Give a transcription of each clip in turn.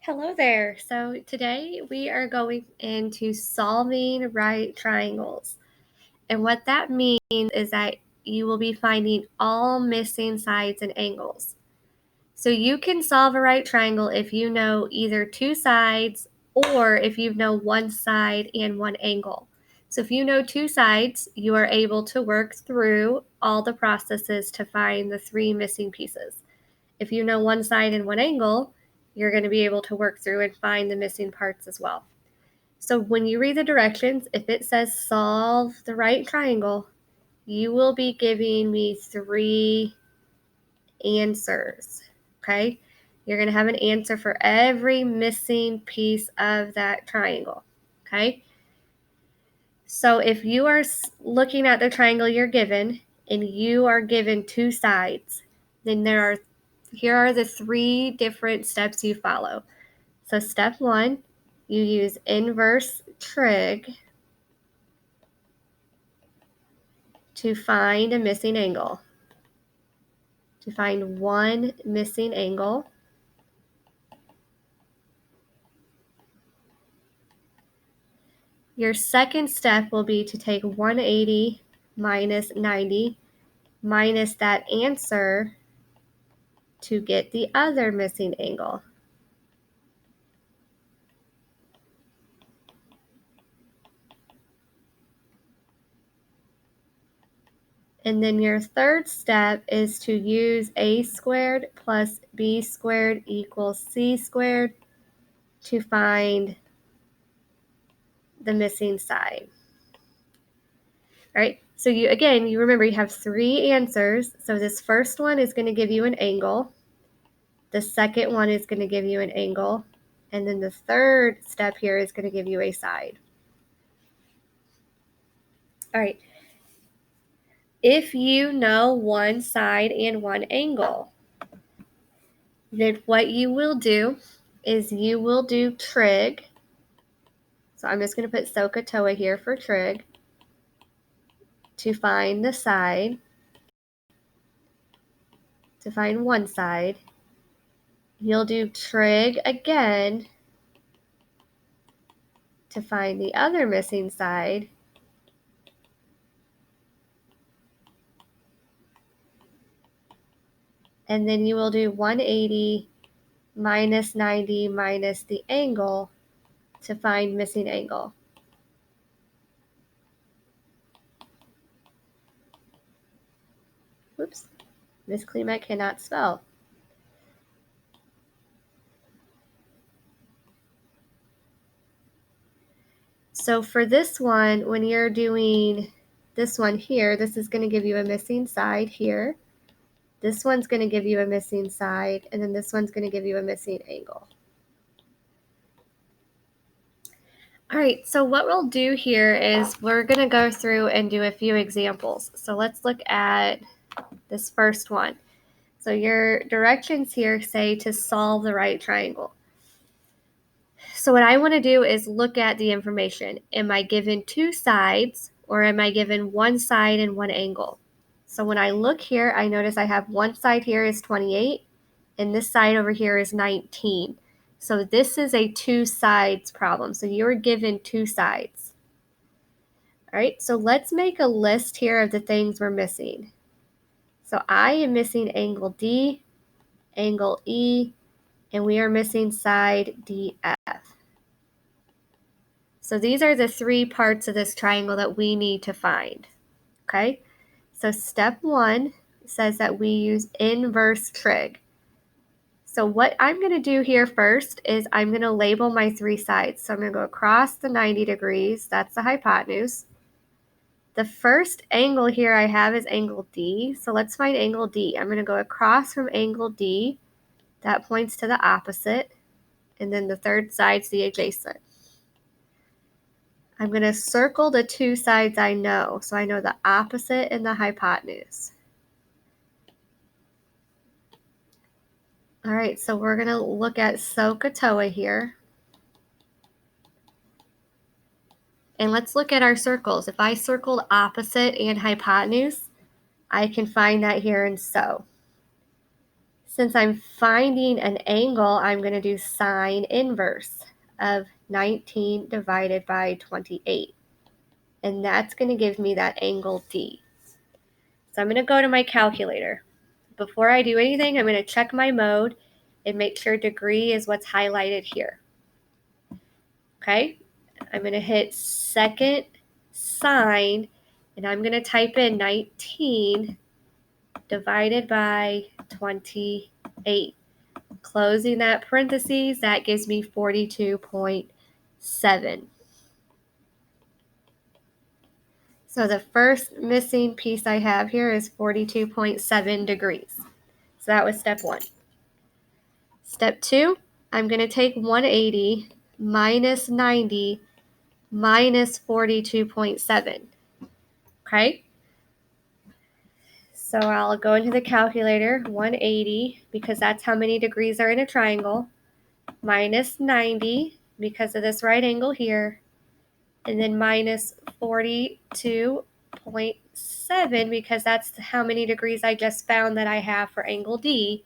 Hello there. So today we are going into solving right triangles. And what that means is that you will be finding all missing sides and angles. So you can solve a right triangle if you know either two sides or if you know one side and one angle. So if you know two sides, you are able to work through all the processes to find the three missing pieces. If you know one side and one angle, you're going to be able to work through and find the missing parts as well. So when you read the directions, if it says solve the right triangle, you will be giving me three answers, okay? You're going to have an answer for every missing piece of that triangle, okay? So if you are looking at the triangle you're given and you are given two sides, then here are the three different steps you follow. So step one, you use inverse trig to find a missing angle. To find one missing angle. Your second step will be to take 180 minus 90 minus that answer to get the other missing angle. And then your third step is to use a squared plus b squared equals c squared to find the missing side. All right, so you remember you have three answers. So this first one is going to give you an angle. The second one is going to give you an angle. And then the third step here is going to give you a side. All right. If you know one side and one angle, then what you will do is you will do trig. So I'm just going to put Sohcahtoa here for trig to find the side, to find one side. You'll do trig again to find the other missing side. And then you will do 180 minus 90 minus the angle to find missing angle. Oops, Miss Klimek cannot spell. So for this one, when you're doing this one here, this is going to give you a missing side here. This one's going to give you a missing side, and then this one's going to give you a missing angle. All right, so what we'll do here is we're going to go through and do a few examples. So let's look at this first one. So your directions here say to solve the right triangle. So what I want to do is look at the information. Am I given two sides or am I given one side and one angle? So when I look here, I notice I have one side here is 28 and this side over here is 19. So this is a two sides problem. So you're given two sides. All right, so let's make a list here of the things we're missing. So I am missing angle D, angle E, and we are missing side DF. So these are the three parts of this triangle that we need to find, okay? So step one says that we use inverse trig. So what I'm going to do here first is I'm going to label my three sides. So I'm going to go across the 90 degrees. That's the hypotenuse. The first angle here I have is angle D. So let's find angle D. I'm going to go across from angle D. That points to the opposite. And then the third side's the adjacent. I'm going to circle the two sides I know. So I know the opposite and the hypotenuse. All right, so we're going to look at Sohcahtoa here. And let's look at our circles. If I circled opposite and hypotenuse, I can find that here in So. Since I'm finding an angle, I'm going to do sine inverse of 19 divided by 28. And that's going to give me that angle D. So I'm going to go to my calculator. Before I do anything, I'm going to check my mode and make sure degree is what's highlighted here. Okay, I'm going to hit second sine, and I'm going to type in 19 divided by 28. Closing that parentheses, that gives me 42.7. So the first missing piece I have here is 42.7 degrees. So that was step 1. Step 2, I'm going to take 180 minus 90 minus 42.7. Okay? So I'll go into the calculator, 180, because that's how many degrees are in a triangle, minus 90, because of this right angle here, and then minus 42.7, because that's how many degrees I just found that I have for angle D.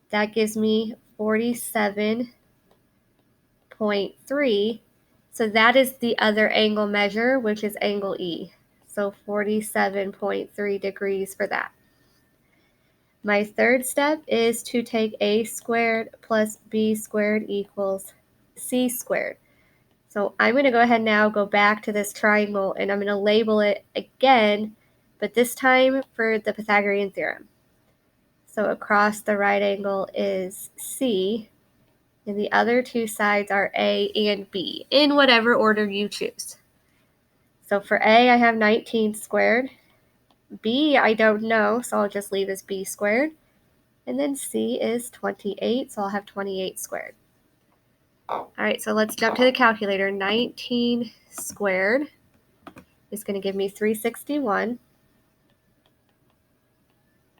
That gives me 47.3. So that is the other angle measure, which is angle E. So 47.3 degrees for that. My third step is to take a squared plus b squared equals c squared. So I'm going to go ahead now, go back to this triangle, and I'm going to label it again, but this time for the Pythagorean Theorem. So across the right angle is C, and the other two sides are A and B, in whatever order you choose. So for A, I have 19 squared. B, I don't know, so I'll just leave as B squared. And then C is 28, so I'll have 28 squared. All right, so let's jump to the calculator. 19 squared is going to give me 361.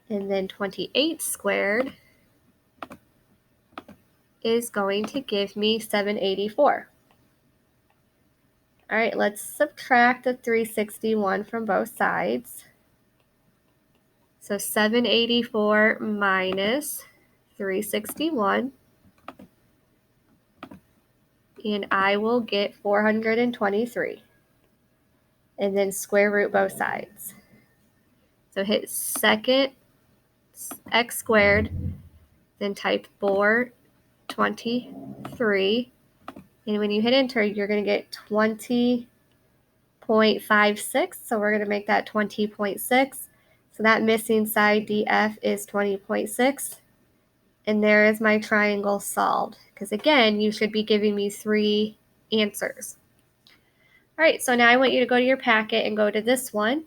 And then 28 squared is going to give me 784. All right, let's subtract the 361 from both sides. So 784 minus 361. And I will get 423. And then square root both sides. So hit second x squared, then type 423. And when you hit enter, you're going to get 20.56. So we're going to make that 20.6. So that missing side DF is 20.6. And there is my triangle solved. Because again, you should be giving me 3 answers. All right, so now I want you to go to your packet and go to this one.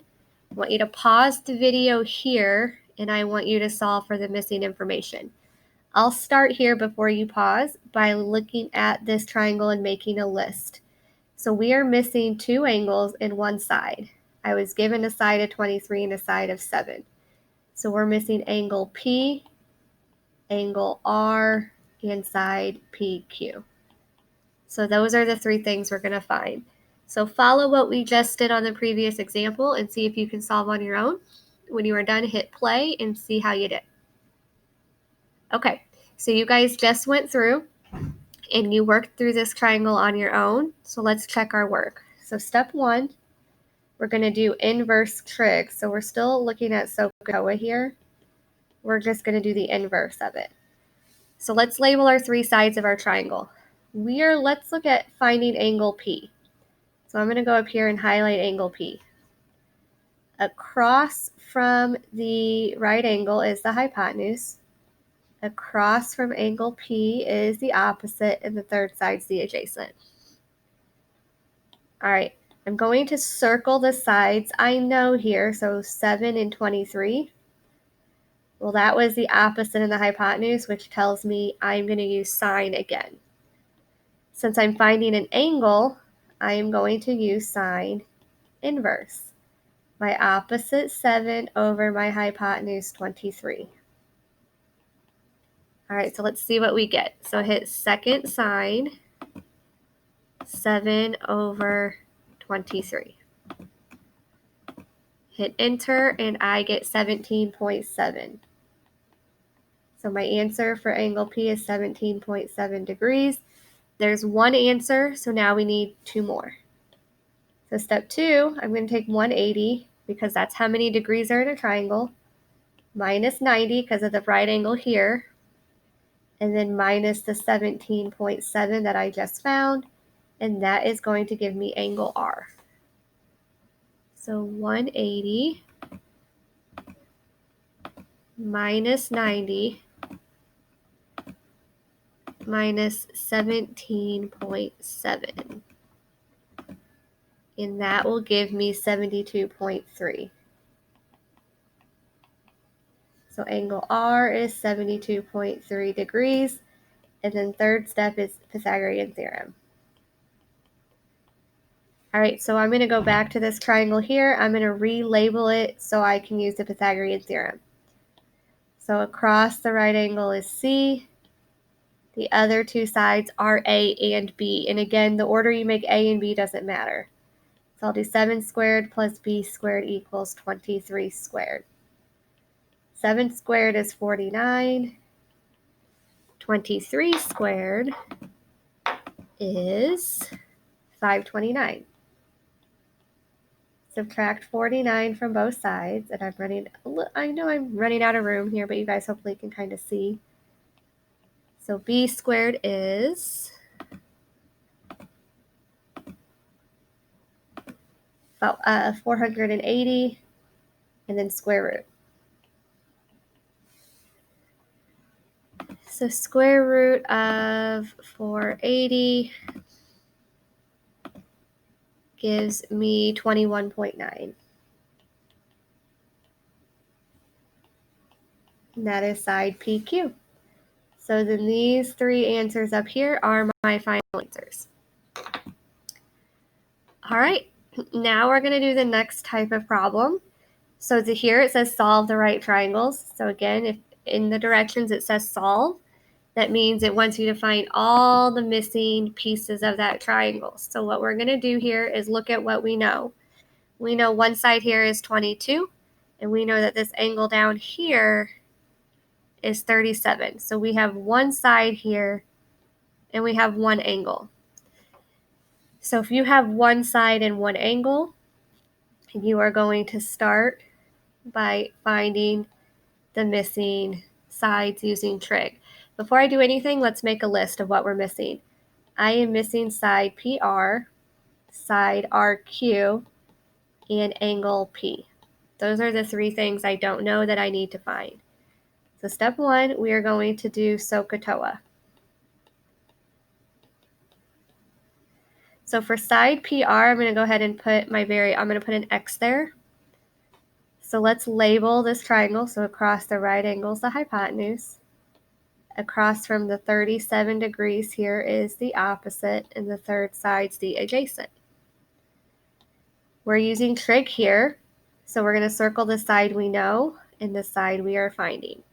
I want you to pause the video here, and I want you to solve for the missing information. I'll start here before you pause by looking at this triangle and making a list. So we are missing 2 angles in one side. I was given a side of 23 and a side of 7. So we're missing angle P, angle R, and side PQ. So those are the 3 things we're going to find. So follow what we just did on the previous example and see if you can solve on your own. When you are done, hit play and see how you did. Okay, so you guys just went through and you worked through this triangle on your own. So let's check our work. So step 1, we're going to do inverse trig. So we're still looking at Sohcahtoa here. We're just going to do the inverse of it. So let's label our 3 sides of our triangle. Let's look at finding angle P. So I'm going to go up here and highlight angle P. Across from the right angle is the hypotenuse. Across from angle P is the opposite, and the third side is the adjacent. All right, I'm going to circle the sides I know here, so 7 and 23. Well, that was the opposite of the hypotenuse, which tells me I'm going to use sine again. Since I'm finding an angle, I am going to use sine inverse. My opposite 7 over my hypotenuse 23. All right, so let's see what we get. So hit second sine 7 over 23. Hit enter and I get 17.7. So my answer for angle P is 17.7 degrees. There's one answer, so now we need two more. So step 2, I'm going to take 180 because that's how many degrees are in a triangle, minus 90 because of the right angle here, and then minus the 17.7 that I just found, and that is going to give me angle R. So 180 minus 90 minus 17.7. And that will give me 72.3. So angle R is 72.3 degrees. And then third step is Pythagorean Theorem. All right, so I'm going to go back to this triangle here. I'm going to relabel it so I can use the Pythagorean Theorem. So across the right angle is C. The other two sides are A and B. And again, the order you make A and B doesn't matter. So I'll do 7 squared plus B squared equals 23 squared. 7 squared is 49. 23 squared is 529. Subtract 49 from both sides, and I know I'm running out of room here, but you guys hopefully can kind of see. So B squared is about 480, and then square root. So square root of 480 gives me 21.9. And that is side PQ. So then these three answers up here are my final answers. All right, now we're going to do the next type of problem. So here it says solve the right triangles. So again, if in the directions it says solve, that means it wants you to find all the missing pieces of that triangle. So what we're going to do here is look at what we know. We know one side here is 22, and we know that this angle down here is 37. So we have one side here, and we have one angle. So if you have one side and one angle, you are going to start by finding the missing sides using trig. Before I do anything, let's make a list of what we're missing. I am missing side PR, side RQ, and angle P. Those are the three things I don't know that I need to find. So step 1, we are going to do Sohcahtoa. So for side PR, I'm going to go ahead and put I'm going to put an X there. So let's label this triangle. So across the right angle is the hypotenuse. Across from the 37 degrees here is the opposite, and the third side's the adjacent. We're using trig here, so we're going to circle the side we know and the side we are finding.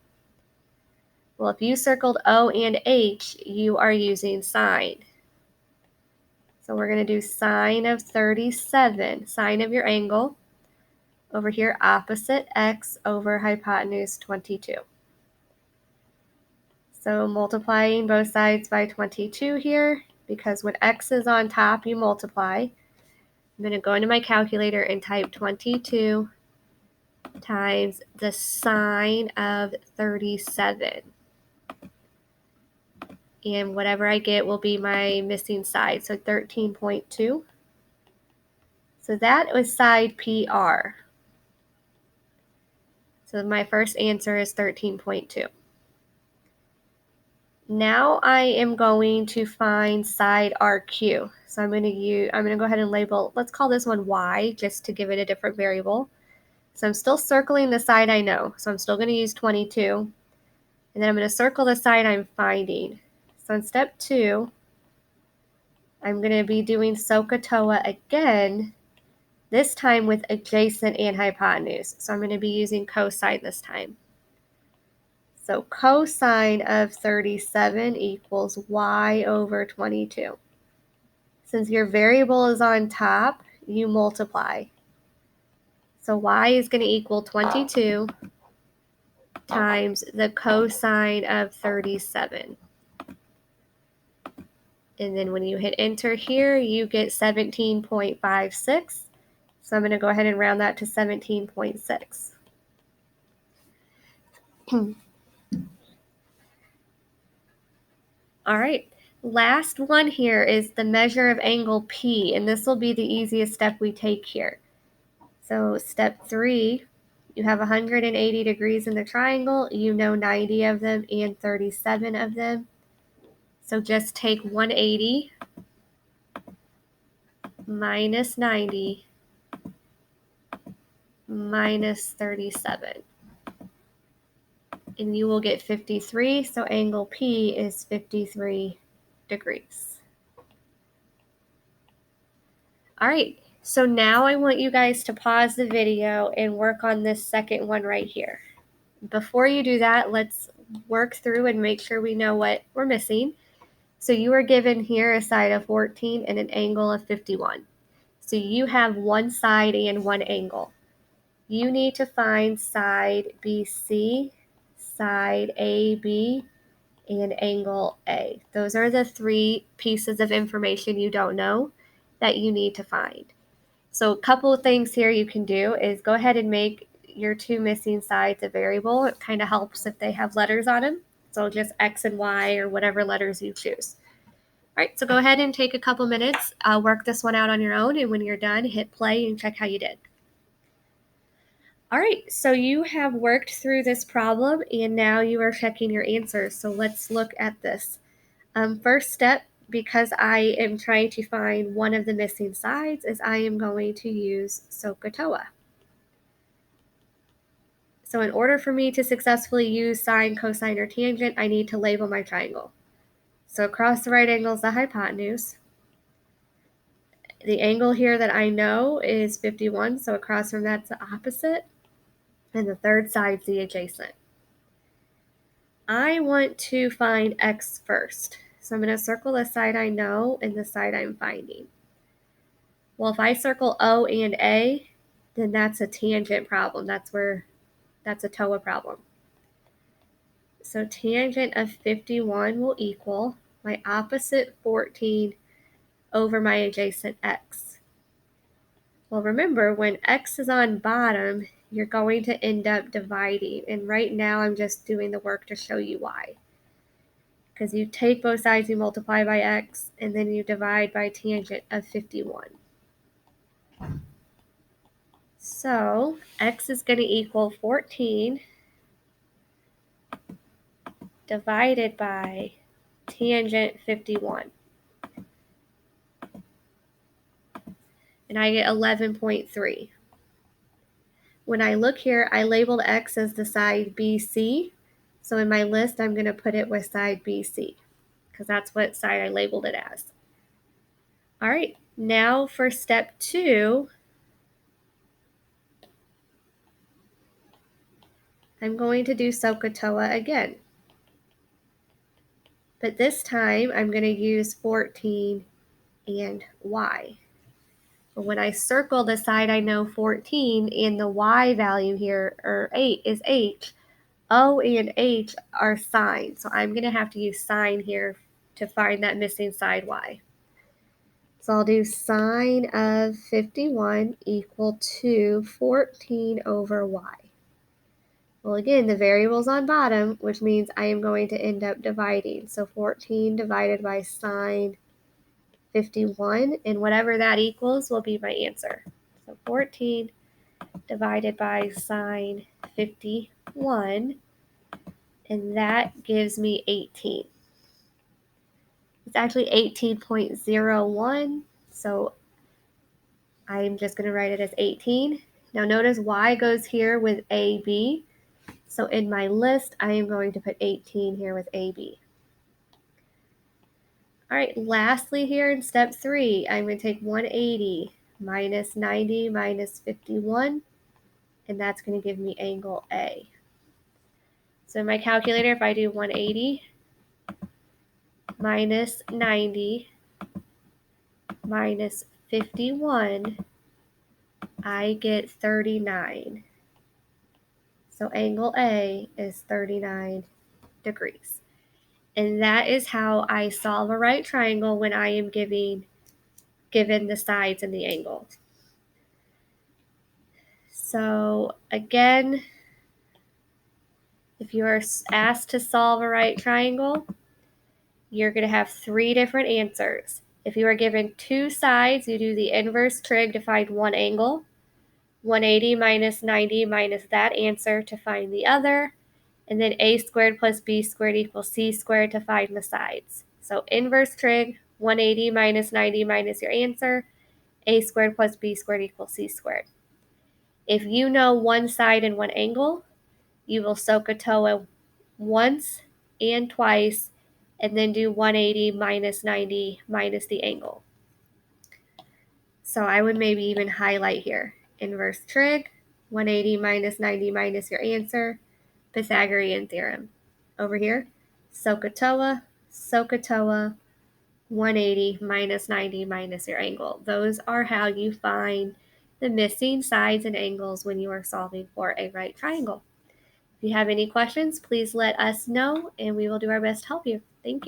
Well, if you circled O and H, you are using sine. So we're going to do sine of 37, sine of your angle. Over here, opposite x over hypotenuse 22. So multiplying both sides by 22 here, because when x is on top, you multiply. I'm going to go into my calculator and type 22 times the sine of 37. And whatever I get will be my missing side, so 13.2. So that was side PR. So my first answer is 13.2. Now I am going to find side RQ. So I'm going to go ahead and label, let's call this one Y, just to give it a different variable. So I'm still circling the side I know. So I'm still going to use 22. And then I'm going to circle the side I'm finding. So in step 2, I'm going to be doing Sohcahtoa again, this time with adjacent and hypotenuse. So I'm going to be using cosine this time. So cosine of 37 equals y over 22. Since your variable is on top, you multiply. So y is going to equal 22 times the cosine of 37. And then when you hit enter here, you get 17.56. So I'm going to go ahead and round that to 17.6. All right, last one here is the measure of angle P, and this will be the easiest step we take here. So step 3, you have 180 degrees in the triangle. You know 90 of them and 37 of them. So just take 180 minus 90 minus 37. And you will get 53. So angle P is 53 degrees. All right. So now I want you guys to pause the video and work on this second one right here. Before you do that, let's work through and make sure we know what we're missing. So you are given here a side of 14 and an angle of 51. So you have one side and one angle. You need to find side BC, side AB, and angle A. Those are the 3 pieces of information you don't know that you need to find. So a couple of things here you can do is go ahead and make your 2 missing sides a variable. It kind of helps if they have letters on them. So just X and Y or whatever letters you choose. All right, so go ahead and take a couple minutes, work this one out on your own, and when you're done, hit play and check how you did. All right, so you have worked through this problem and now you are checking your answers. So let's look at this. First step, because I am trying to find one of the missing sides, is I am going to use Sohcahtoa. So in order for me to successfully use sine, cosine, or tangent, I need to label my triangle. So across the right angle is the hypotenuse. The angle here that I know is 51, so across from that's the opposite. And the third side is the adjacent. I want to find x first. So I'm going to circle the side I know and the side I'm finding. Well, if I circle O and A, then that's a tangent problem. That's a TOA problem. So tangent of 51 will equal my opposite 14 over my adjacent x. Well, remember, when x is on bottom, you're going to end up dividing. And right now I'm just doing the work to show you why. Because you take both sides, you multiply by x, and then you divide by tangent of 51. So x is going to equal 14 divided by tangent 51. And I get 11.3. When I look here, I labeled x as the side BC. So in my list, I'm going to put it with side BC because that's what side I labeled it as. All right, now for step 2, I'm going to do Sohcahtoa again. But this time, I'm going to use 14 and y. But when I circle the side I know 14 and the y value here, or 8, is h, O and H are sine, so I'm going to have to use sine here to find that missing side y. So I'll do sine of 51 equal to 14 over y. Well, again, the variable's on bottom, which means I am going to end up dividing. So 14 divided by sine 51, and whatever that equals will be my answer. So 14 divided by sine 51, and that gives me 18. It's actually 18.01, so I'm just going to write it as 18. Now notice y goes here with AB, so in my list, I am going to put 18 here with AB. All right, lastly here in step 3, I'm going to take 180 minus 90 minus 51, and that's going to give me angle A. So in my calculator, if I do 180 minus 90 minus 51, I get 39. So angle A is 39 degrees. And that is how I solve a right triangle when I am given the sides and the angle. So again, if you are asked to solve a right triangle, you're going to have 3 different answers. If you are given 2 sides, you do the inverse trig to find one angle, 180 minus 90 minus that answer to find the other, and then a squared plus b squared equals c squared to find the sides. So inverse trig, 180 minus 90 minus your answer, a squared plus b squared equals c squared. If you know one side and one angle, you will Sohcahtoa once and twice, and then do 180 minus 90 minus the angle. So I would maybe even highlight here. Inverse trig, 180 minus 90 minus your answer, Pythagorean Theorem. Over here, Sohcahtoa, Sohcahtoa, 180 minus 90 minus your angle. Those are how you find the missing sides and angles when you are solving for a right triangle. If you have any questions, please let us know and we will do our best to help you. Thank you.